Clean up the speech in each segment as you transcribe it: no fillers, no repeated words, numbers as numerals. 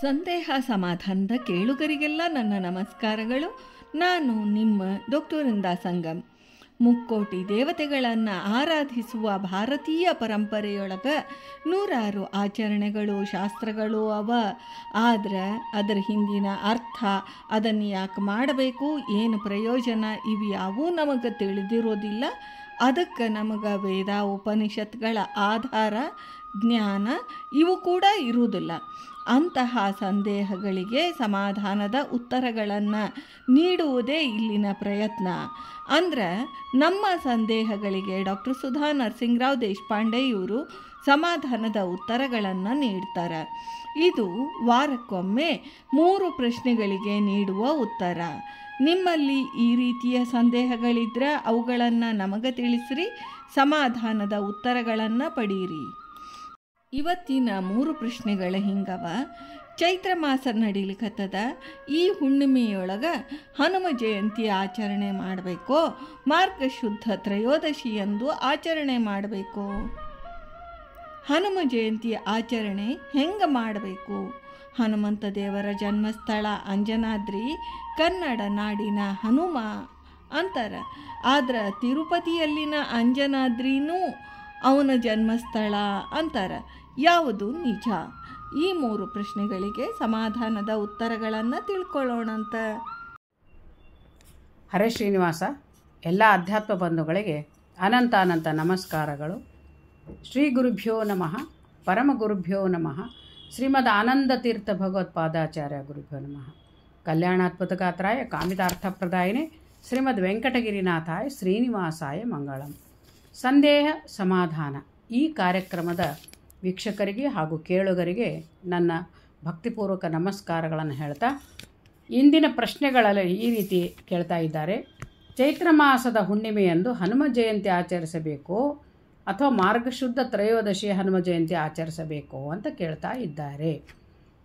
ಸಂದೇಹ ಸಮಾಧಾನದ ಕೇಳುಗರಿಗೆಲ್ಲ ನನ್ನ ನಮಸ್ಕಾರಗಳು. ನಾನು ನಿಮ್ಮ ಡಾಕ್ಟರ್ ಸಂಗಮ್. ಮುಕ್ಕೋಟಿ ದೇವತೆಗಳನ್ನು ಆರಾಧಿಸುವ ಭಾರತೀಯ ಪರಂಪರೆಯೊಳಗೆ ನೂರಾರು ಆಚರಣೆಗಳು, ಶಾಸ್ತ್ರಗಳು ಅವ. ಆದರೆ ಅದರ ಹಿಂದಿನ ಅರ್ಥ, ಅದನ್ನು ಯಾಕೆ ಮಾಡಬೇಕು, ಏನು ಪ್ರಯೋಜನ, ಇವು ಯಾವೂ ನಮಗೆ ತಿಳಿದಿರೋದಿಲ್ಲ. ಅದಕ್ಕೆ ನಮಗೆ ವೇದ ಉಪನಿಷತ್ಗಳ ಆಧಾರ, ಜ್ಞಾನ ಇವು ಕೂಡ ಇರುವುದಿಲ್ಲ. ಅಂತಹ ಸಂದೇಹಗಳಿಗೆ ಸಮಾಧಾನದ ಉತ್ತರಗಳನ್ನು ನೀಡುವುದೇ ಇಲ್ಲಿನ ಪ್ರಯತ್ನ. ಅಂದ್ರೆ ನಮ್ಮ ಸಂದೇಹಗಳಿಗೆ ಡಾಕ್ಟರ್ ಸುಧಾ ನರಸಿಂಗರಾವ್ ದೇಶಪಾಂಡೆ ಇವರು ಸಮಾಧಾನದ ಉತ್ತರಗಳನ್ನು ನೀಡ್ತಾರೆ. ಇದು ವಾರಕ್ಕೊಮ್ಮೆ 3 ಪ್ರಶ್ನೆಗಳಿಗೆ ನೀಡುವ ಉತ್ತರ. ನಿಮ್ಮಲ್ಲಿ ಈ ರೀತಿಯ ಸಂದೇಹಗಳಿದ್ರೆ ಅವುಗಳನ್ನು ನಮಗೆ ತಿಳಿಸ್ರಿ, ಸಮಾಧಾನದ ಉತ್ತರಗಳನ್ನು ಪಡೀರಿ. ಇವತ್ತಿನ 3 ಪ್ರಶ್ನೆಗಳ ಹಿಂಗವ. ಚೈತ್ರ ಮಾಸ ನಡೀಲಿಕ್ಕತ್ತದ. ಈ ಹುಣ್ಣಿಮೆಯೊಳಗೆ ಹನುಮ ಜಯಂತಿ ಆಚರಣೆ ಮಾಡಬೇಕೋ, ಮಾರ್ಗಶುದ್ಧ ತ್ರಯೋದಶಿ ಎಂದು ಆಚರಣೆ ಮಾಡಬೇಕು? ಹನುಮ ಜಯಂತಿ ಆಚರಣೆ ಹೆಂಗೆ ಮಾಡಬೇಕು? ಹನುಮಂತ ದೇವರ ಜನ್ಮಸ್ಥಳ ಅಂಜನಾದ್ರಿ, ಕನ್ನಡ ನಾಡಿನ ಹನುಮ ಅಂತಾರೆ. ಆದ್ರೆ ತಿರುಪತಿಯಲ್ಲಿನ ಅಂಜನಾದ್ರಿನೂ ಅವನ ಜನ್ಮಸ್ಥಳ ಅಂತಾರೆ. ಯಾವುದು ನಿಜ? ಈ 3 ಪ್ರಶ್ನೆಗಳಿಗೆ ಸಮಾಧಾನದ ಉತ್ತರಗಳನ್ನು ತಿಳ್ಕೊಳ್ಳೋಣಂತ. ಹರೇ ಶ್ರೀನಿವಾಸ. ಎಲ್ಲ ಅಧ್ಯಾತ್ಮ ಬಂಧುಗಳಿಗೆ ಅನಂತ ಅನಂತ ನಮಸ್ಕಾರಗಳು. ಶ್ರೀ ಗುರುಭ್ಯೋ ನಮಃ, ಪರಮ ಗುರುಭ್ಯೋ ನಮಃ, ಶ್ರೀಮದ್ ಆನಂದ ತೀರ್ಥ ಭಗವತ್ಪಾದಾಚಾರ್ಯ ಗುರುಭ್ಯೋ ನಮಃ. ಕಲ್ಯಾಣಾತ್ಮತಗಾತ್ರಾಯ ಕಾಮಿತಾರ್ಥಪ್ರದಾಯಿನೇ ಶ್ರೀಮದ್ ವೆಂಕಟಗಿರಿನಾಥಾಯ ಶ್ರೀನಿವಾಸಾಯ ಮಂಗಳಂ. ಸಂದೇಹ ಸಮಾಧಾನ ಈ ಕಾರ್ಯಕ್ರಮದ ವೀಕ್ಷಕರಿಗೆ ಹಾಗೂ ಕೇಳುಗರಿಗೆ ನನ್ನ ಭಕ್ತಿಪೂರ್ವಕ ನಮಸ್ಕಾರಗಳನ್ನು ಹೇಳ್ತಾ, ಇಂದಿನ ಪ್ರಶ್ನೆಗಳಲ್ಲಿ ಈ ರೀತಿ ಕೇಳ್ತಾ ಇದ್ದಾರೆ. ಚೈತ್ರ ಮಾಸದ ಹುಣ್ಣಿಮೆಯಂದು ಹನುಮ ಜಯಂತಿ ಆಚರಿಸಬೇಕು ಅಥವಾ ಮಾರ್ಗಶುದ್ಧ ತ್ರಯೋದಶಿ ಹನುಮ ಜಯಂತಿ ಆಚರಿಸಬೇಕು ಅಂತ ಕೇಳ್ತಾ ಇದ್ದಾರೆ.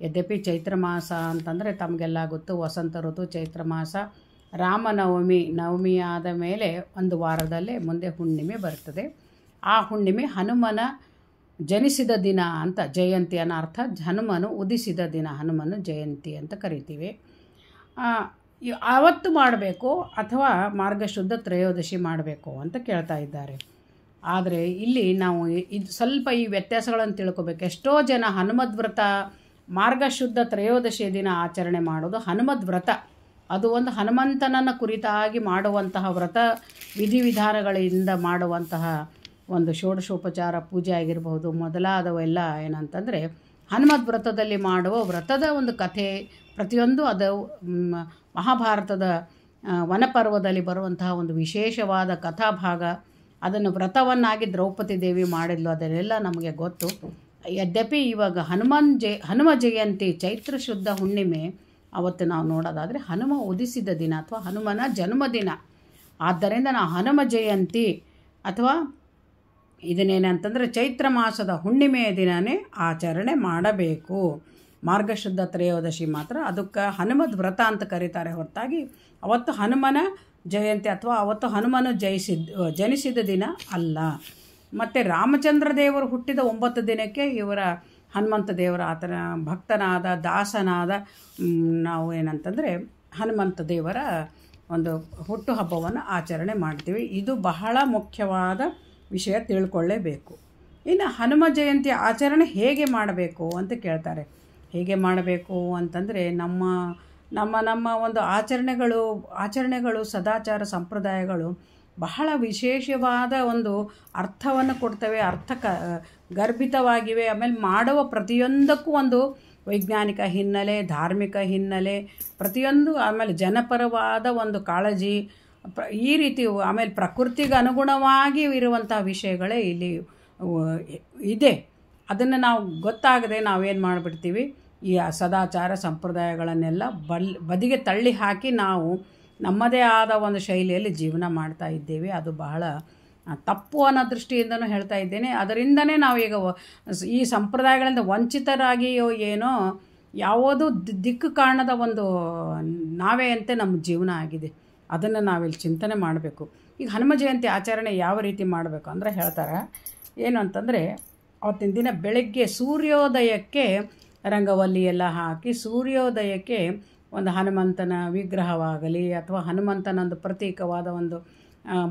ಯದ್ಯಪಿ ಚೈತ್ರ ಮಾಸ ಅಂತಂದರೆ ತಮಗೆಲ್ಲ ಗೊತ್ತು, ವಸಂತ ಋತು, ಚೈತ್ರ ಮಾಸ, ರಾಮನವಮಿ ಆದ ಮೇಲೆ ಒಂದು ವಾರದಲ್ಲೇ ಮುಂದೆ ಹುಣ್ಣಿಮೆ ಬರ್ತದೆ. ಆ ಹುಣ್ಣಿಮೆ ಹನುಮನ ಜನಿಸಿದ ದಿನ ಅಂತ, ಜಯಂತಿ ಅನ್ನೋ ಅರ್ಥ ಹನುಮನು ಉದಿಸಿದ ದಿನ, ಹನುಮನು ಜಯಂತಿ ಅಂತ ಕರಿತೀವಿ. ಆವತ್ತು ಮಾಡಬೇಕು ಅಥವಾ ಮಾರ್ಗಶುದ್ಧ ತ್ರಯೋದಶಿ ಮಾಡಬೇಕು ಅಂತ ಕೇಳ್ತಾ ಇದ್ದಾರೆ. ಆದರೆ ಇಲ್ಲಿ ನಾವು ಇದು ಸ್ವಲ್ಪ ಈ ವ್ಯತ್ಯಾಸಗಳನ್ನು ತಿಳ್ಕೊಬೇಕು. ಎಷ್ಟೋ ಜನ ಹನುಮದ್ ವ್ರತ ಮಾರ್ಗಶುದ್ಧ ತ್ರಯೋದಶಿ ದಿನ ಆಚರಣೆ ಮಾಡೋದು ಹನುಮದ್ ವ್ರತ. ಅದು ಒಂದು ಹನುಮಂತನನ್ನು ಕುರಿತಾಗಿ ಮಾಡುವಂತಹ ವ್ರತ, ವಿಧಿವಿಧಾನಗಳಿಂದ ಮಾಡುವಂತಹ ಒಂದು ಷೋಡಶೋಪಚಾರ ಪೂಜೆ ಆಗಿರಬಹುದು, ಮೊದಲಾದವೆಲ್ಲ ಏನಂತಂದರೆ ಹನುಮದ್ ವ್ರತದಲ್ಲಿ ಮಾಡುವ ವ್ರತದ ಒಂದು ಕಥೆ. ಪ್ರತಿಯೊಂದು ಅದು ಮಹಾಭಾರತದ ವನಪರ್ವದಲ್ಲಿ ಬರುವಂತಹ ಒಂದು ವಿಶೇಷವಾದ ಕಥಾಭಾಗ. ಅದನ್ನು ವ್ರತವನ್ನಾಗಿ ದ್ರೌಪದಿ ದೇವಿ ಮಾಡಿದ್ಲು, ಅದನ್ನೆಲ್ಲ ನಮಗೆ ಗೊತ್ತು. ಯದ್ಯಪಿ ಇವಾಗ ಹನುಮ ಜಯಂತಿ ಚೈತ್ರ ಶುದ್ಧ ಹುಣ್ಣಿಮೆ ಅವತ್ತು ನಾವು ನೋಡೋದಾದರೆ ಹನುಮ ಉದಿಸಿದ ದಿನ ಅಥವಾ ಹನುಮನ ಜನ್ಮದಿನ. ಆದ್ದರಿಂದ ನಾವು ಹನುಮ ಜಯಂತಿ ಅಥವಾ ಇದನ್ನೇನಂತಂದರೆ ಚೈತ್ರ ಮಾಸದ ಹುಣ್ಣಿಮೆಯ ದಿನವೇ ಆಚರಣೆ ಮಾಡಬೇಕು. ಮಾರ್ಗಶುದ್ಧ ತ್ರಯೋದಶಿ ಮಾತ್ರ ಅದಕ್ಕೆ ಹನುಮದ್ ವ್ರತ ಅಂತ ಕರೀತಾರೆ ಹೊರತಾಗಿ ಅವತ್ತು ಹನುಮನ ಜಯಂತಿ ಅಥವಾ ಅವತ್ತು ಹನುಮನು ಜನಿಸಿದ ದಿನ ಅಲ್ಲ. ಮತ್ತು ರಾಮಚಂದ್ರ ದೇವರು ಹುಟ್ಟಿದ 9 ದಿನಕ್ಕೆ ಇವರ ಹನುಮಂತ ದೇವರ ಆತನ ಭಕ್ತನಾದ ದಾಸನಾದ ನಾವು ಏನಂತಂದರೆ ಹನುಮಂತ ದೇವರ ಒಂದು ಹುಟ್ಟುಹಬ್ಬವನ್ನು ಆಚರಣೆ ಮಾಡ್ತೀವಿ. ಇದು ಬಹಳ ಮುಖ್ಯವಾದ ವಿಷಯ, ತಿಳ್ಕೊಳ್ಳೇಬೇಕು. ಇನ್ನು ಹನುಮ ಜಯಂತಿ ಆಚರಣೆ ಹೇಗೆ ಮಾಡಬೇಕು ಅಂತ ಕೇಳ್ತಾರೆ. ಹೇಗೆ ಮಾಡಬೇಕು ಅಂತಂದರೆ ನಮ್ಮ ಒಂದು ಆಚರಣೆಗಳು ಸದಾಚಾರ ಸಂಪ್ರದಾಯಗಳು ಬಹಳ ವಿಶೇಷವಾದ ಒಂದು ಅರ್ಥವನ್ನು ಕೊಡ್ತವೆ, ಗರ್ಭಿತವಾಗಿವೆ. ಆಮೇಲೆ ಮಾಡುವ ಪ್ರತಿಯೊಂದಕ್ಕೂ ಒಂದು ವೈಜ್ಞಾನಿಕ ಹಿನ್ನೆಲೆ, ಧಾರ್ಮಿಕ ಹಿನ್ನೆಲೆ, ಪ್ರತಿಯೊಂದು, ಆಮೇಲೆ ಜನಪರವಾದ ಒಂದು ಕಾಳಜಿ, ಈ ರೀತಿ ಆಮೇಲೆ ಪ್ರಕೃತಿಗೆ ಅನುಗುಣವಾಗಿ ಇರುವಂಥ ವಿಷಯಗಳೇ ಇಲ್ಲಿ ಇದೆ. ಅದನ್ನು ನಾವು ಗೊತ್ತಾಗದೆ ನಾವೇನು ಮಾಡಿಬಿಡ್ತೀವಿ, ಈ ಸದಾಚಾರ ಸಂಪ್ರದಾಯಗಳನ್ನೆಲ್ಲ ಬದಿಗೆ ತಳ್ಳಿ ಹಾಕಿ ನಾವು ನಮ್ಮದೇ ಆದ ಒಂದು ಶೈಲಿಯಲ್ಲಿ ಜೀವನ ಮಾಡ್ತಾ ಇದ್ದೇವೆ. ಅದು ಬಹಳ ತಪ್ಪು ಅನ್ನೋ ದೃಷ್ಟಿಯಿಂದನೂ ಹೇಳ್ತಾ ಇದ್ದೇನೆ. ಅದರಿಂದನೇ ನಾವೀಗ ಈ ಸಂಪ್ರದಾಯಗಳಿಂದ ವಂಚಿತರಾಗಿಯೋ ಏನೋ ಯಾವುದೂ ದಿಕ್ಕು ಕಾರಣದ ಒಂದು ನಾವೇ ಅಂತೆ ನಮ್ಮ ಜೀವನ ಆಗಿದೆ. ಅದನ್ನು ನಾವಿಲ್ಲಿ ಚಿಂತನೆ ಮಾಡಬೇಕು. ಈಗ ಹನುಮ ಜಯಂತಿ ಆಚರಣೆ ಯಾವ ರೀತಿ ಮಾಡಬೇಕು ಅಂದರೆ ಹೇಳ್ತಾರೆ ಏನು ಅಂತಂದರೆ, ಅವತ್ತಿನ ದಿನ ಬೆಳಗ್ಗೆ ಸೂರ್ಯೋದಯಕ್ಕೆ ರಂಗವಲ್ಲಿ ಎಲ್ಲ ಹಾಕಿ ಸೂರ್ಯೋದಯಕ್ಕೆ ಒಂದು ಹನುಮಂತನ ವಿಗ್ರಹವಾಗಲಿ ಅಥವಾ ಹನುಮಂತನ ಒಂದು ಪ್ರತೀಕವಾದ ಒಂದು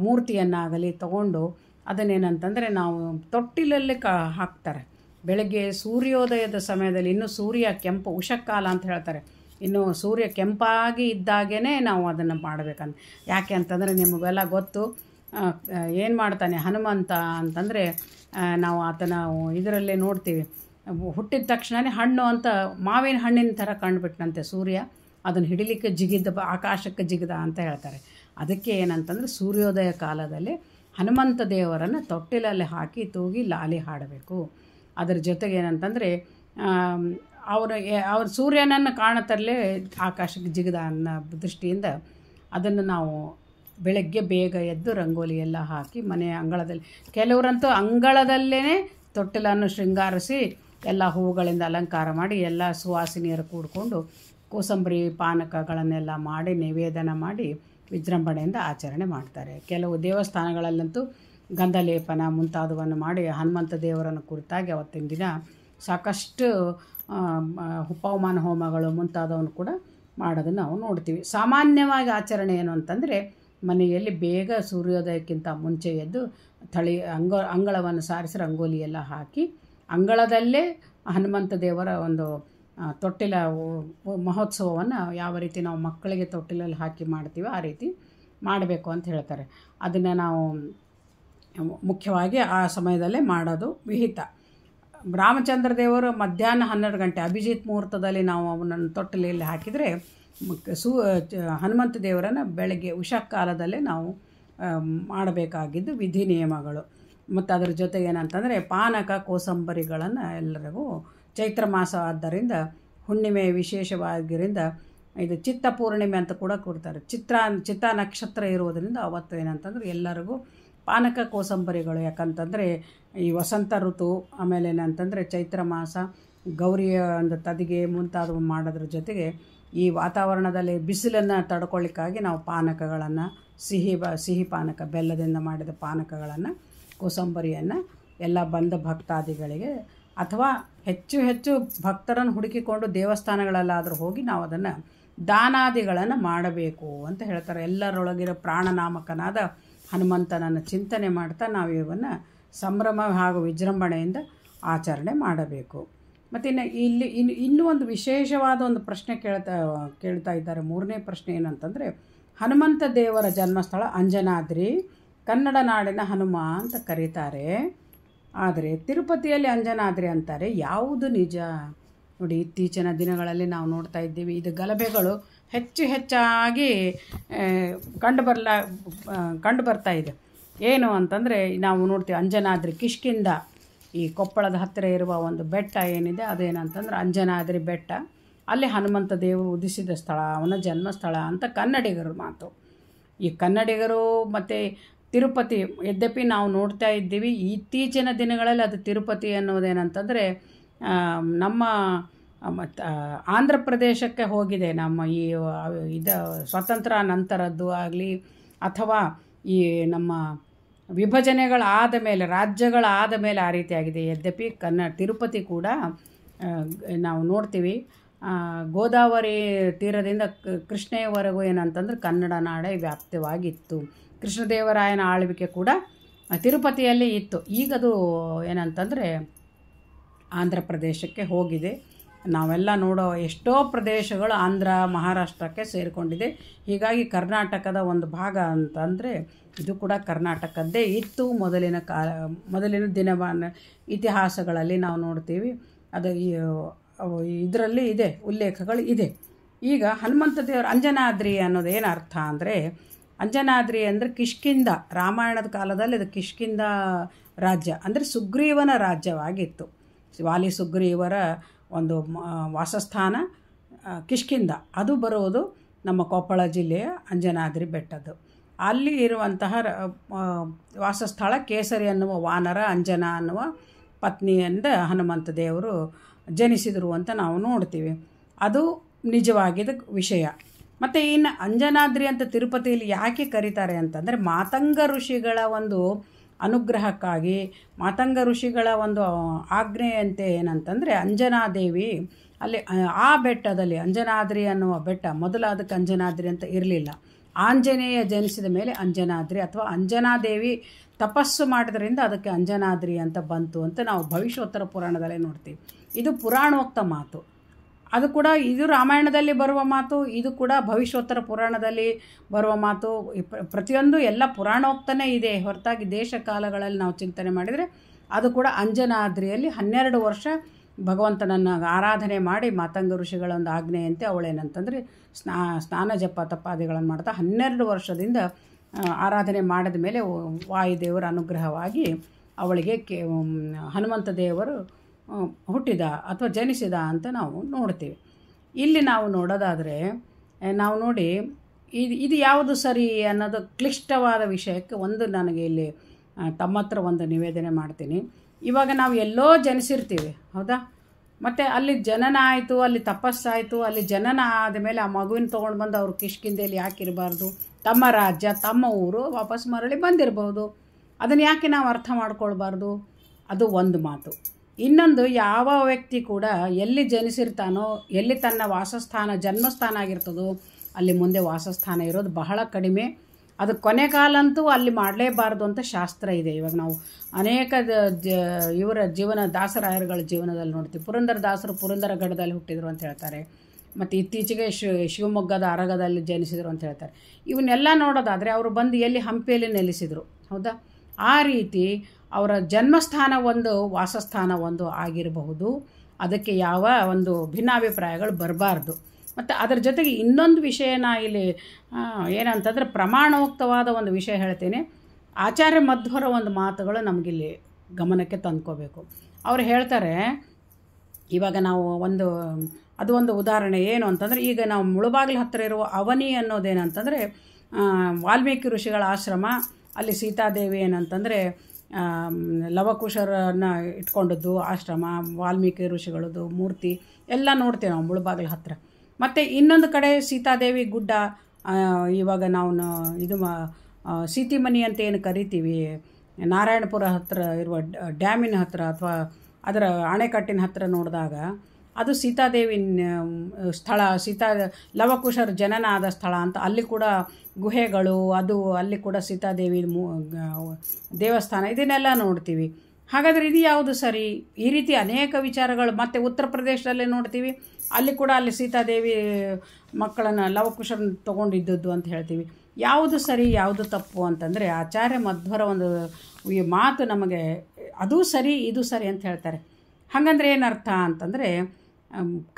ಮೂರ್ತಿಯನ್ನಾಗಲಿ ತಗೊಂಡು ಅದನ್ನೇನಂತಂದರೆ ನಾವು ತೊಟ್ಟಿಲಲ್ಲಿ ಹಾಕ್ತಾರೆ. ಬೆಳಗ್ಗೆ ಸೂರ್ಯೋದಯದ ಸಮಯದಲ್ಲಿ ಇನ್ನೂ ಸೂರ್ಯ ಕೆಂಪು ಉಷಕ್ಕಾಲ ಅಂತ ಹೇಳ್ತಾರೆ, ಇನ್ನು ಸೂರ್ಯ ಕೆಂಪಾಗಿ ಇದ್ದಾಗೇ ನಾವು ಅದನ್ನು ಮಾಡಬೇಕಂತ. ಯಾಕೆ ಅಂತಂದರೆ ನಿಮಗೆಲ್ಲ ಗೊತ್ತು, ಏನು ಮಾಡ್ತಾನೆ ಹನುಮಂತ ಅಂತಂದರೆ ನಾವು ಆತನ ಇದರಲ್ಲೇ ನೋಡ್ತೀವಿ, ಹುಟ್ಟಿದ ತಕ್ಷಣವೇ ಹಣ್ಣು ಅಂತ ಮಾವಿನ ಹಣ್ಣಿನ ಥರ ಕಂಡುಬಿಟ್ಟನಂತೆ ಸೂರ್ಯ, ಅದನ್ನು ಹಿಡಿಲಿಕ್ಕೆ ಜಿಗಿದ ಆಕಾಶಕ್ಕೆ ಜಿಗಿದ ಅಂತ ಹೇಳ್ತಾರೆ. ಅದಕ್ಕೆ ಏನಂತಂದರೆ ಸೂರ್ಯೋದಯ ಕಾಲದಲ್ಲಿ ಹನುಮಂತ ದೇವರನ್ನು ತೊಟ್ಟಿಲಲ್ಲಿ ಹಾಕಿ ತೂಗಿ ಲಾಲಿ ಹಾಡಬೇಕು. ಅದರ ಜೊತೆಗೆ ಏನಂತಂದರೆ ಅವ್ರ ಸೂರ್ಯನನ್ನು ಕಾಣತರಲೇ ಆಕಾಶಕ್ಕೆ ಜಿಗಿದ ಅನ್ನೋ ದೃಷ್ಟಿಯಿಂದ ಅದನ್ನು ನಾವು ಬೆಳಗ್ಗೆ ಬೇಗ ಎದ್ದು ರಂಗೋಲಿ ಎಲ್ಲ ಹಾಕಿ ಮನೆಯ ಅಂಗಳದಲ್ಲಿ, ಕೆಲವರಂತೂ ಅಂಗಳದಲ್ಲೇ ತೊಟ್ಟಿಲನ್ನು ಶೃಂಗಾರಿಸಿ ಎಲ್ಲ ಹೂವುಗಳಿಂದ ಅಲಂಕಾರ ಮಾಡಿ ಎಲ್ಲ ಸುವಾಸಿನಿಯರು ಕೂಡಿಕೊಂಡು ಕೋಸಂಬರಿ ಪಾನಕಗಳನ್ನೆಲ್ಲ ಮಾಡಿ ನಿವೇದನ ಮಾಡಿ ವಿಜೃಂಭಣೆಯಿಂದ ಆಚರಣೆ ಮಾಡ್ತಾರೆ. ಕೆಲವು ದೇವಸ್ಥಾನಗಳಲ್ಲಂತೂ ಗಂಧಲೇಪನ ಮುಂತಾದವನ್ನು ಮಾಡಿ ಹನುಮಂತ ದೇವರನ್ನು ಕುರಿತಾಗಿ ಅವತ್ತಿನ ದಿನ ಸಾಕಷ್ಟು ಪವಮಾನ ಹೋಮಗಳು ಮುಂತಾದವನ್ನು ಕೂಡ ಮಾಡೋದನ್ನು ನಾವು ನೋಡ್ತೀವಿ. ಸಾಮಾನ್ಯವಾಗಿ ಆಚರಣೆ ಏನು ಅಂತಂದರೆ ಮನೆಯಲ್ಲಿ ಬೇಗ ಸೂರ್ಯೋದಯಕ್ಕಿಂತ ಮುಂಚೆ ಎದ್ದು ಅಂಗಳವನ್ನು ಸಾರಿಸಿ ರಂಗೋಲಿ ಎಲ್ಲ ಹಾಕಿ ಅಂಗಳದಲ್ಲೇ ಹನುಮಂತ ದೇವರ ಒಂದು ತೊಟ್ಟಿಲ ಮಹೋತ್ಸವವನ್ನು ಯಾವ ರೀತಿ ನಾವು ಮಕ್ಕಳಿಗೆ ತೊಟ್ಟಿಲಲ್ಲಿ ಹಾಕಿ ಮಾಡ್ತೀವೋ ಆ ರೀತಿ ಮಾಡಬೇಕು ಅಂತ ಹೇಳ್ತಾರೆ. ಅದನ್ನು ನಾವು ಮುಖ್ಯವಾಗಿ ಆ ಸಮಯದಲ್ಲೇ ಮಾಡೋದು ವಿಹಿತ. ರಾಮಚಂದ್ರ ದೇವರು ಮಧ್ಯಾಹ್ನ 12 ಗಂಟೆ ಅಭಿಜಿತ್ ಮುಹೂರ್ತದಲ್ಲಿ ನಾವು ಅವನನ್ನು ತೊಟ್ಟಿಲಲ್ಲಿ ಹಾಕಿದರೆ ಹನುಮಂತ ದೇವರನ್ನು ಬೆಳಗ್ಗೆ ಉಷಃಕಾಲದಲ್ಲೇ ನಾವು ಮಾಡಬೇಕಾಗಿದ್ದು ವಿಧಿ ನಿಯಮಗಳು. ಮತ್ತು ಅದರ ಜೊತೆಗೆ ಏನಂತಂದರೆ ಪಾನಕ ಕೋಸಂಬರಿಗಳನ್ನು ಎಲ್ಲರಿಗೂ ಚೈತ್ರ ಮಾಸ ಆದ್ದರಿಂದ ಹುಣ್ಣಿಮೆ ವಿಶೇಷವಾಗಿರಿಂದ ಇದು ಚಿತ್ತ ಪೂರ್ಣಿಮೆ ಅಂತ ಕೂಡ ಕೊಡ್ತಾರೆ. ಚಿತ್ತ ನಕ್ಷತ್ರ ಇರುವುದರಿಂದ ಅವತ್ತು ಏನಂತಂದರೆ ಎಲ್ಲರಿಗೂ ಪಾನಕ ಕೋಸಂಬರಿಗಳು, ಯಾಕಂತಂದರೆ ಈ ವಸಂತ ಋತು ಆಮೇಲೆ ಏನಂತಂದರೆ ಚೈತ್ರ ಮಾಸ ಗೌರಿಯ ಒಂದು ತದಿಗೆ ಮುಂತಾದವು ಮಾಡೋದ್ರ ಜೊತೆಗೆ ಈ ವಾತಾವರಣದಲ್ಲಿ ಬಿಸಿಲನ್ನು ತಡ್ಕೊಳ್ಳಿಕ್ಕಾಗಿ ನಾವು ಪಾನಕಗಳನ್ನು ಸಿಹಿ ಪಾನಕ ಬೆಲ್ಲದಿಂದ ಮಾಡಿದ ಪಾನಕಗಳನ್ನು ಕೋಸಂಬರಿಯನ್ನು ಎಲ್ಲ ಬಂದ ಭಕ್ತಾದಿಗಳಿಗೆ ಅಥವಾ ಹೆಚ್ಚು ಭಕ್ತರನ್ನು ಹುಡುಕಿಕೊಂಡು ದೇವಸ್ಥಾನಗಳಲ್ಲಾದರೂ ಹೋಗಿ ನಾವು ಅದನ್ನು ದಾನಾದಿಗಳನ್ನು ಮಾಡಬೇಕು ಅಂತ ಹೇಳ್ತಾರೆ. ಎಲ್ಲರೊಳಗಿರೋ ಪ್ರಾಣನಾಮಕನಾದ ಹನುಮಂತನನ್ನು ಚಿಂತನೆ ಮಾಡ್ತಾ ನಾವು ಇವನ್ನು ಸಂಭ್ರಮ ಹಾಗೂ ವಿಜೃಂಭಣೆಯಿಂದ ಆಚರಣೆ ಮಾಡಬೇಕು. ಮತ್ತು ಇಲ್ಲಿ ಇನ್ನೂ ಒಂದು ವಿಶೇಷವಾದ ಒಂದು ಪ್ರಶ್ನೆ ಕೇಳ್ತಾ ಇದ್ದಾರೆ. 3ನೇ ಪ್ರಶ್ನೆ ಏನಂತಂದರೆ, ಹನುಮಂತ ದೇವರ ಜನ್ಮಸ್ಥಳ ಅಂಜನಾದ್ರಿ, ಕನ್ನಡ ನಾಡಿನ ಹನುಮ ಅಂತ ಕರೀತಾರೆ. ಆದರೆ ತಿರುಪತಿಯಲ್ಲಿ ಅಂಜನಾದ್ರಿ ಅಂತಾರೆ, ಯಾವುದು ನಿಜ? ನೋಡಿ, ಇತ್ತೀಚಿನ ದಿನಗಳಲ್ಲಿ ನಾವು ನೋಡ್ತಾ ಇದ್ದೀವಿ, ಇದು ಗಲಭೆಗಳು ಹೆಚ್ಚಾಗಿ ಕಂಡು ಬರ್ತಾ ಇದೆ. ಏನು ಅಂತಂದರೆ ನಾವು ನೋಡ್ತೀವಿ ಅಂಜನಾದ್ರಿ ಕಿಷ್ಕಿಂಧ, ಈ ಕೊಪ್ಪಳದ ಹತ್ತಿರ ಇರುವ ಒಂದು ಬೆಟ್ಟ ಏನಿದೆ ಅದೇನಂತಂದ್ರೆ ಅಂಜನಾದ್ರಿ ಬೆಟ್ಟ. ಅಲ್ಲಿ ಹನುಮಂತ ದೇವರು ಉದಿಸಿದ ಸ್ಥಳ, ಅವನ ಜನ್ಮಸ್ಥಳ ಅಂತ ಕನ್ನಡಿಗರ ಮಾತು. ಈ ಕನ್ನಡಿಗರು ಮತ್ತು ತಿರುಪತಿ, ಯದ್ಯಪಿ ನಾವು ನೋಡ್ತಾ ಇದ್ದೀವಿ ಇತ್ತೀಚಿನ ದಿನಗಳಲ್ಲಿ ಅದು ತಿರುಪತಿ ಅನ್ನೋದೇನಂತಂದರೆ ನಮ್ಮ ಆಂಧ್ರ ಪ್ರದೇಶಕ್ಕೆ ಹೋಗಿದೆ. ನಮ್ಮ ಈ ಸ್ವತಂತ್ರ ನಂತರದ್ದು ಆಗಲಿ ಅಥವಾ ಈ ನಮ್ಮ ವಿಭಜನೆಗಳಾದ ಮೇಲೆ ರಾಜ್ಯಗಳಾದ ಮೇಲೆ ಆ ರೀತಿಯಾಗಿದೆ. ಯದ್ಯಪಿ ತಿರುಪತಿ ಕೂಡ ನಾವು ನೋಡ್ತೀವಿ ಗೋದಾವರಿ ತೀರದಿಂದ ಕೃಷ್ಣೆಯವರೆಗೂ ಏನಂತಂದ್ರೆ ಕನ್ನಡ ನಾಡೇ ವ್ಯಾಪ್ತವಾಗಿತ್ತು. ಕೃಷ್ಣದೇವರಾಯನ ಆಳ್ವಿಕೆ ಕೂಡ ತಿರುಪತಿಯಲ್ಲಿ ಇತ್ತು. ಈಗದು ಏನಂತಂದರೆ ಆಂಧ್ರ ಪ್ರದೇಶಕ್ಕೆ ಹೋಗಿದೆ. ನಾವೆಲ್ಲ ನೋಡೋ ಎಷ್ಟೋ ಪ್ರದೇಶಗಳು ಆಂಧ್ರ ಮಹಾರಾಷ್ಟ್ರಕ್ಕೆ ಸೇರಿಕೊಂಡಿದೆ. ಹೀಗಾಗಿ ಕರ್ನಾಟಕದ ಒಂದು ಭಾಗ ಅಂತಂದರೆ ಇದು ಕೂಡ ಕರ್ನಾಟಕದ್ದೇ ಇತ್ತು. ಮೊದಲಿನ ದಿನಮಾನ ಇತಿಹಾಸಗಳಲ್ಲಿ ನಾವು ನೋಡ್ತೀವಿ, ಅದು ಇದರಲ್ಲಿ ಇದೆ, ಉಲ್ಲೇಖಗಳು ಇದೆ. ಈಗ ಹನುಮಂತ ದೇವರ ಅಂಜನಾದ್ರಿ ಅನ್ನೋದು ಏನು ಅರ್ಥ ಅಂದರೆ, ಅಂಜನಾದ್ರಿ ಅಂದರೆ ಕಿಷ್ಕಿಂಧ, ರಾಮಾಯಣದ ಕಾಲದಲ್ಲಿ ಅದು ಕಿಷ್ಕಿಂಧ ರಾಜ್ಯ ಅಂದರೆ ಸುಗ್ರೀವನ ರಾಜ್ಯವಾಗಿತ್ತು. ವಾಲಿ ಸುಗ್ರೀವರ ಒಂದು ವಾಸಸ್ಥಾನ ಕಿಷ್ಕಿಂಧ. ಅದು ಬರುವುದು ನಮ್ಮ ಕೊಪ್ಪಳ ಜಿಲ್ಲೆಯ ಅಂಜನಾದ್ರಿ ಬೆಟ್ಟದ್ದು. ಅಲ್ಲಿ ಇರುವಂತಹ ವಾಸಸ್ಥಳ ಕೇಸರಿ ಅನ್ನುವ ವಾನರ ಅಂಜನಾ ಅನ್ನುವ ಪತ್ನಿಯಿಂದ ಹನುಮಂತ ದೇವರು ಜನಿಸಿದರು ಅಂತ ನಾವು ನೋಡ್ತೀವಿ. ಅದು ನಿಜವಾಗಿದ್ದ ವಿಷಯ. ಮತ್ತು ಇನ್ನು ಅಂಜನಾದ್ರಿ ಅಂತ ತಿರುಪತಿಯಲ್ಲಿ ಯಾಕೆ ಕರೀತಾರೆ ಅಂತಂದರೆ, ಮಾತಂಗ ಋಷಿಗಳ ಒಂದು ಅನುಗ್ರಹಕ್ಕಾಗಿ, ಮಾತಂಗ ಋಷಿಗಳ ಒಂದು ಆಜ್ಞೆಯಂತೆ ಏನಂತಂದರೆ ಅಂಜನಾದೇವಿ ಅಲ್ಲಿ ಆ ಬೆಟ್ಟದಲ್ಲಿ ಅಂಜನಾದ್ರಿ ಅನ್ನುವ ಬೆಟ್ಟ, ಮೊದಲು ಅದಕ್ಕೆ ಅಂಜನಾದ್ರಿ ಅಂತ ಇರಲಿಲ್ಲ. ಆಂಜನೇಯ ಜನಿಸಿದ ಮೇಲೆ ಅಂಜನಾದ್ರಿ ಅಥವಾ ಅಂಜನಾದೇವಿ ತಪಸ್ಸು ಮಾಡಿದ್ರಿಂದ ಅದಕ್ಕೆ ಅಂಜನಾದ್ರಿ ಅಂತ ಬಂತು ಅಂತ ನಾವು ಭವಿಷ್ಯೋತ್ತರ ಪುರಾಣದಲ್ಲೇ ನೋಡ್ತೀವಿ. ಇದು ಪುರಾಣೋಕ್ತ ಮಾತು. ಅದು ಕೂಡ ಇದು ರಾಮಾಯಣದಲ್ಲಿ ಬರುವ ಮಾತು, ಇದು ಕೂಡ ಭವಿಷ್ಯೋತ್ತರ ಪುರಾಣದಲ್ಲಿ ಬರುವ ಮಾತು. ಪ್ರತಿಯೊಂದು ಎಲ್ಲ ಪುರಾಣೋಕ್ತನೇ ಇದೆ ಹೊರತಾಗಿ ದೇಶ ಕಾಲಗಳಲ್ಲಿ ನಾವು ಚಿಂತನೆ ಮಾಡಿದರೆ ಅದು ಕೂಡ ಅಂಜನಾದ್ರಿಯಲ್ಲಿ 12 ವರ್ಷ ಭಗವಂತನನ್ನು ಆರಾಧನೆ ಮಾಡಿ ಮಾತಂಗ ಋಷಿಗಳ ಒಂದು ಆಜ್ಞೆಯಂತೆ ಅವಳೇನಂತಂದರೆ ಸ್ನಾನ ಜಪ ತಪಾದಿಗಳನ್ನು ಮಾಡ್ತಾ 12 ವರ್ಷದಿಂದ ಆರಾಧನೆ ಮಾಡಿದ ಮೇಲೆ ವಾಯುದೇವರ ಅನುಗ್ರಹವಾಗಿ ಅವಳಿಗೆ ಹನುಮಂತ ದೇವರು ಹುಟ್ಟಿದ ಅಥವಾ ಜನಿಸಿದ ಅಂತ ನಾವು ನೋಡ್ತೀವಿ. ಇಲ್ಲಿ ನಾವು ನೋಡೋದಾದರೆ ನಾವು ನೋಡಿ ಇದು ಯಾವುದು ಸರಿ ಅನ್ನೋದು ಕ್ಲಿಷ್ಟವಾದ ವಿಷಯಕ್ಕೆ ಒಂದು ನನಗೆ ಇಲ್ಲಿ ತಮ್ಮ ಹತ್ರ ಒಂದು ನಿವೇದನೆ ಮಾಡ್ತೀನಿ. ಇವಾಗ ನಾವು ಎಲ್ಲೋ ಜನಿಸಿರ್ತೀವಿ, ಹೌದಾ? ಮತ್ತು ಅಲ್ಲಿ ಜನನ ಆಯಿತು, ಅಲ್ಲಿ ತಪಸ್ಸಾಯಿತು, ಅಲ್ಲಿ ಜನನ ಆದಮೇಲೆ ಆ ಮಗುವಿನ ತೊಗೊಂಡು ಬಂದು ಅವರು ಕಿಷ್ಕಿಂಧೆಯಲ್ಲಿ ಯಾಕೆ ಇರಬಾರ್ದು? ತಮ್ಮ ರಾಜ್ಯ, ತಮ್ಮ ಊರು ವಾಪಸ್ ಮರಳಿ ಬಂದಿರಬಹುದು. ಅದನ್ನು ಯಾಕೆ ನಾವು ಅರ್ಥ ಮಾಡ್ಕೊಳ್ಬಾರ್ದು? ಅದು ಒಂದು ಮಾತು. ಇನ್ನೊಂದು, ಯಾವ ವ್ಯಕ್ತಿ ಕೂಡ ಎಲ್ಲಿ ಜನಿಸಿರ್ತಾನೋ, ಎಲ್ಲಿ ತನ್ನ ವಾಸಸ್ಥಾನ ಜನ್ಮಸ್ಥಾನ ಆಗಿರ್ತದೋ ಅಲ್ಲಿ ಮುಂದೆ ವಾಸಸ್ಥಾನ ಇರೋದು ಬಹಳ ಕಡಿಮೆ. ಅದು ಕೊನೆಗಾಲಂತೂ ಅಲ್ಲಿ ಮಾಡಲೇಬಾರ್ದು ಅಂತ ಶಾಸ್ತ್ರ ಇದೆ. ಇವಾಗ ನಾವು ಅನೇಕ ಇವರ ಜೀವನ, ದಾಸರಾಯರುಗಳ ಜೀವನದಲ್ಲಿ ನೋಡ್ತೀವಿ. ಪುರಂದರದಾಸರು ಪುರಂದರಗಢದಲ್ಲಿ ಹುಟ್ಟಿದರು ಅಂತ ಹೇಳ್ತಾರೆ. ಮತ್ತು ಇತ್ತೀಚೆಗೆ ಶಿವಮೊಗ್ಗದ ಅರಗದಲ್ಲಿ ಜನಿಸಿದರು ಅಂತ ಹೇಳ್ತಾರೆ. ಇವನ್ನೆಲ್ಲ ನೋಡೋದಾದರೆ ಅವರು ಬಂದು ಎಲ್ಲಿ ಹಂಪಿಯಲ್ಲಿ ನೆಲೆಸಿದರು, ಹೌದಾ? ಆ ರೀತಿ ಅವರ ಜನ್ಮಸ್ಥಾನ ಒಂದು, ವಾಸಸ್ಥಾನ ಒಂದು ಆಗಿರಬಹುದು. ಅದಕ್ಕೆ ಯಾವ ಒಂದು ಭಿನ್ನಾಭಿಪ್ರಾಯಗಳು ಬರಬಾರ್ದು. ಮತ್ತು ಅದರ ಜೊತೆಗೆ ಇನ್ನೊಂದು ವಿಷಯನ ಇಲ್ಲಿ ಏನಂತಂದರೆ ಪ್ರಮಾಣೋಕ್ತವಾದ ಒಂದು ವಿಷಯ ಹೇಳ್ತೇನೆ. ಆಚಾರ್ಯ ಮಧ್ವರ ಒಂದು ಮಾತುಗಳು ನಮಗಿಲ್ಲಿ ಗಮನಕ್ಕೆ ತಂದ್ಕೋಬೇಕು. ಅವರು ಹೇಳ್ತಾರೆ, ಇವಾಗ ನಾವು ಅದು ಒಂದು ಉದಾಹರಣೆ ಏನು ಅಂತಂದರೆ, ಈಗ ನಾವು ಮುಳುಬಾಗಿಲು ಹತ್ತಿರ ಇರುವ ಅವನಿ ಅನ್ನೋದೇನಂತಂದರೆ ವಾಲ್ಮೀಕಿ ಋಷಿಗಳ ಆಶ್ರಮ. ಅಲ್ಲಿ ಸೀತಾದೇವಿ ಏನಂತಂದರೆ ಲವಕುಶರನ್ನು ಇಟ್ಕೊಂಡದ್ದು ಆಶ್ರಮ, ವಾಲ್ಮೀಕಿ ಋಷಿಗಳದ್ದು ಮೂರ್ತಿ ಎಲ್ಲ ನೋಡ್ತೇವೆ ನಾವು ಮುಳುಬಾಗಿಲು ಹತ್ತಿರ. ಮತ್ತು ಇನ್ನೊಂದು ಕಡೆ ಸೀತಾದೇವಿ ಗುಡ್ಡ, ಇವಾಗ ನಾವು ಇದು ಸೀತಿಮನಿ ಅಂತ ಏನು ಕರಿತೀವಿ, ನಾರಾಯಣಪುರ ಹತ್ತಿರ ಇರುವ ಡ್ಯಾಮಿನ ಹತ್ತಿರ ಅಥವಾ ಅದರ ಅಣೆಕಟ್ಟಿನ ಹತ್ತಿರ ನೋಡಿದಾಗ ಅದು ಸೀತಾದೇವಿ ಸ್ಥಳ, ಲವಕುಶರ ಜನನ ಆದ ಸ್ಥಳ ಅಂತ. ಅಲ್ಲಿ ಕೂಡ ಗುಹೆಗಳು, ಅದು ಅಲ್ಲಿ ಕೂಡ ಸೀತಾದೇವಿ ದೇವಸ್ಥಾನ, ಇದನ್ನೆಲ್ಲ ನೋಡ್ತೀವಿ. ಹಾಗಾದರೆ ಇದು ಯಾವುದು ಸರಿ? ಈ ರೀತಿ ಅನೇಕ ವಿಚಾರಗಳು. ಮತ್ತು ಉತ್ತರ ಪ್ರದೇಶದಲ್ಲೇ ನೋಡ್ತೀವಿ, ಅಲ್ಲಿ ಕೂಡ ಅಲ್ಲಿ ಸೀತಾದೇವಿ ಮಕ್ಕಳನ್ನು ಲವಕುಶರನ್ನು ತೊಗೊಂಡಿದ್ದದ್ದು ಅಂತ ಹೇಳ್ತೀವಿ. ಯಾವುದು ಸರಿ ಯಾವುದು ತಪ್ಪು ಅಂತಂದರೆ ಆಚಾರ್ಯ ಮಧ್ವರ ಒಂದು ಈ ಮಾತು ನಮಗೆ ಅದು ಸರಿ ಇದು ಸರಿ ಅಂತ ಹೇಳ್ತಾರೆ. ಹಾಗಂದ್ರೆ ಏನರ್ಥ ಅಂತಂದರೆ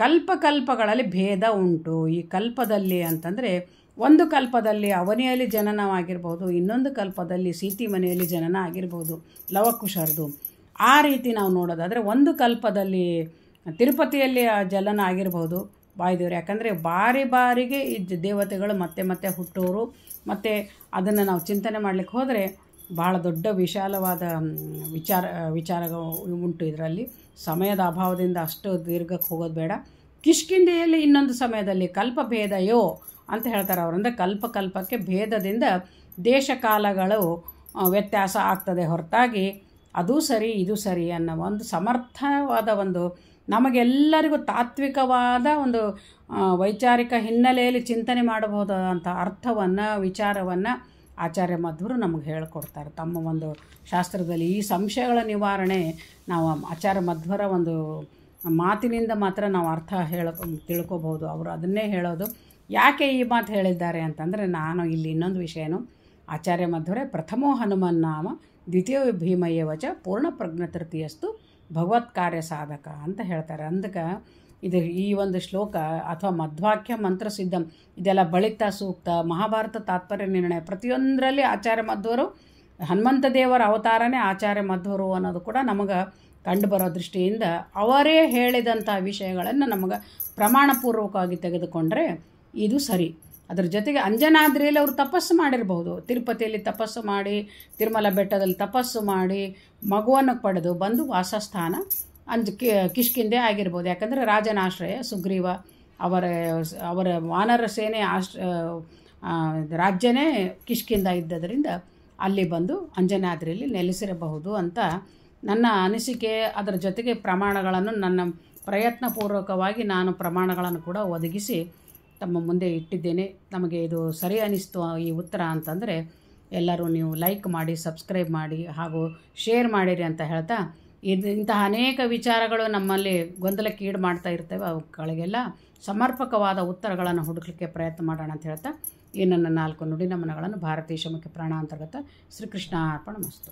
ಕಲ್ಪಗಳಲ್ಲಿ ಭೇದ ಉಂಟು. ಈ ಕಲ್ಪದಲ್ಲಿ ಅಂತಂದರೆ ಒಂದು ಕಲ್ಪದಲ್ಲಿ ಅವನಿಯಲ್ಲಿ ಜನನವಾಗಿರ್ಬೋದು, ಇನ್ನೊಂದು ಕಲ್ಪದಲ್ಲಿ ಸೀತಿ ಮನೆಯಲ್ಲಿ ಜನನ ಆಗಿರ್ಬೋದು ಲವಕುಶರದು. ಆ ರೀತಿ ನಾವು ನೋಡೋದಾದರೆ ಒಂದು ಕಲ್ಪದಲ್ಲಿ ತಿರುಪತಿಯಲ್ಲಿ ಜನನ ಆಗಿರ್ಬೋದು ವಾಯುದೇವರು. ಯಾಕಂದರೆ ಬಾರಿಗೆ ಈ ದೇವತೆಗಳು ಮತ್ತೆ ಮತ್ತೆ ಹುಟ್ಟೋರು. ಮತ್ತು ಅದನ್ನು ನಾವು ಚಿಂತನೆ ಮಾಡಲಿಕ್ಕೆ ಹೋದರೆ ಭಾಳ ದೊಡ್ಡ ವಿಶಾಲವಾದ ವಿಚಾರಗಳು ಉಂಟು ಇದರಲ್ಲಿ. ಸಮಯದ ಅಭಾವದಿಂದ ಅಷ್ಟು ದೀರ್ಘಕ್ಕೆ ಹೋಗೋದು ಬೇಡ. ಕಿಷ್ಕಿಂಧೆಯಲ್ಲಿ ಇನ್ನೊಂದು ಸಮಯದಲ್ಲಿ ಕಲ್ಪಭೇದಯೋ ಅಂತ ಹೇಳ್ತಾರೆ ಅವರು. ಅಂದರೆ ಕಲ್ಪಕ್ಕೆ ಭೇದದಿಂದ ದೇಶಕಾಲಗಳು ವ್ಯತ್ಯಾಸ ಆಗ್ತದೆ ಹೊರತಾಗಿ ಅದು ಸರಿ ಇದು ಸರಿ ಅನ್ನೋ ಒಂದು ಸಮರ್ಥವಾದ ಒಂದು ನಮಗೆಲ್ಲರಿಗೂ ತಾತ್ವಿಕವಾದ ಒಂದು ವೈಚಾರಿಕ ಹಿನ್ನೆಲೆಯಲ್ಲಿ ಚಿಂತನೆ ಮಾಡಬಹುದಾದಂಥ ಅರ್ಥವನ್ನು ವಿಚಾರವನ್ನು ಆಚಾರ್ಯ ಮಧ್ವರು ನಮಗೆ ಹೇಳಿಕೊಡ್ತಾರೆ ತಮ್ಮ ಒಂದು ಶಾಸ್ತ್ರದಲ್ಲಿ. ಈ ಸಂಶಯಗಳ ನಿವಾರಣೆ ನಾವು ಆಚಾರ್ಯ ಮಧ್ವರ ಒಂದು ಮಾತಿನಿಂದ ಮಾತ್ರ ನಾವು ಅರ್ಥ ತಿಳ್ಕೊಬಹುದು. ಅವರು ಅದನ್ನೇ ಹೇಳೋದು. ಯಾಕೆ ಈ ಮಾತು ಹೇಳಿದ್ದಾರೆ ಅಂತಂದರೆ, ನಾನು ಇಲ್ಲಿ ಇನ್ನೊಂದು ವಿಷಯನು, ಆಚಾರ್ಯ ಮಧ್ವರೇ ಪ್ರಥಮೋ ಹನುಮನ್ನಾಮ ದ್ವಿತೀಯ ಭೀಮಯ್ಯವಚ ಪೂರ್ಣ ಪ್ರಜ್ಞತೃತೀಯಸ್ತು ಭಗವತ್ ಕಾರ್ಯ ಸಾಧಕ ಅಂತ ಹೇಳ್ತಾರೆ. ಅದಕ್ಕೆ ಇದು ಈ ಒಂದು ಶ್ಲೋಕ ಅಥವಾ ಮಧ್ವಾಕ್ಯ ಮಂತ್ರಸಿದ್ಧಂ ಇದೆಲ್ಲ ಬಳಿತ ಸೂಕ್ತ, ಮಹಾಭಾರತ ತಾತ್ಪರ್ಯ ನಿರ್ಣಯ ಪ್ರತಿಯೊಂದರಲ್ಲಿ ಆಚಾರ್ಯ ಮಧ್ವರು, ಹನುಮಂತ ದೇವರ ಅವತಾರನೇ ಆಚಾರ್ಯ ಮಧ್ವರು ಅನ್ನೋದು ಕೂಡ ನಮಗೆ ಕಂಡುಬರೋ ದೃಷ್ಟಿಯಿಂದ ಅವರೇ ಹೇಳಿದಂಥ ವಿಷಯಗಳನ್ನು ನಮಗೆ ಪ್ರಮಾಣಪೂರ್ವಕವಾಗಿ ತೆಗೆದುಕೊಂಡ್ರೆ ಇದು ಸರಿ. ಅದರ ಜೊತೆಗೆ ಅಂಜನಾದ್ರಿಯಲ್ಲಿ ಅವರು ತಪಸ್ಸು ಮಾಡಿರಬಹುದು. ತಿರುಪತಿಯಲ್ಲಿ ತಪಸ್ಸು ಮಾಡಿ, ತಿರುಮಲ ಬೆಟ್ಟದಲ್ಲಿ ತಪಸ್ಸು ಮಾಡಿ ಮಗುವನ್ನು ಪಡೆದು ಬಂದು ವಾಸಸ್ಥಾನ ಕಿಷ್ಕಿಂಧೆ ಆಗಿರ್ಬೋದು. ಯಾಕಂದರೆ ರಾಜನಾಶ್ರಯ ಸುಗ್ರೀವ ಅವರ ವಾನರ ಸೇನೆ ರಾಜ್ಯನೇ ಕಿಷ್ಕಿಂಧ ಇದ್ದದರಿಂದ ಅಲ್ಲಿ ಬಂದು ಅಂಜನಾದ್ರಿಯಲ್ಲಿ ನೆಲೆಸಿರಬಹುದು ಅಂತ ನನ್ನ ಅನಿಸಿಕೆ. ಅದರ ಜೊತೆಗೆ ಪ್ರಮಾಣಗಳನ್ನು ನನ್ನ ಪ್ರಯತ್ನಪೂರ್ವಕವಾಗಿ ನಾನು ಪ್ರಮಾಣಗಳನ್ನು ಕೂಡ ಒದಗಿಸಿ ತಮ್ಮ ಮುಂದೆ ಇಟ್ಟಿದ್ದೇನೆ. ನಮಗೆ ಇದು ಸರಿ ಅನ್ನಿಸ್ತು ಈ ಉತ್ತರ ಅಂತಂದರೆ ಎಲ್ಲರೂ ನೀವು ಲೈಕ್ ಮಾಡಿ, ಸಬ್ಸ್ಕ್ರೈಬ್ ಮಾಡಿ ಹಾಗೂ ಶೇರ್ ಮಾಡಿರಿ ಅಂತ ಹೇಳ್ತಾ, ಇಂತಹ ಅನೇಕ ವಿಚಾರಗಳು ನಮ್ಮಲ್ಲಿ ಗೊಂದಲಕ್ಕೆ ಈಡು ಮಾಡ್ತಾ ಇರ್ತೇವೆ. ಅವುಗಳಿಗೆಲ್ಲ ಸಮರ್ಪಕವಾದ ಉತ್ತರಗಳನ್ನು ಹುಡುಕಲಿಕ್ಕೆ ಪ್ರಯತ್ನ ಮಾಡೋಣ ಅಂತ ಹೇಳ್ತಾ ಈ ನನ್ನ 4 ನುಡಿ ನಮನಗಳನ್ನು ಭಾರತೀಯ ಶಮಕ್ಕೆ ಪ್ರಾಣ ಅಂತರ್ಗತ ಶ್ರೀಕೃಷ್ಣ ಅರ್ಪಣ ಮಸ್ತು.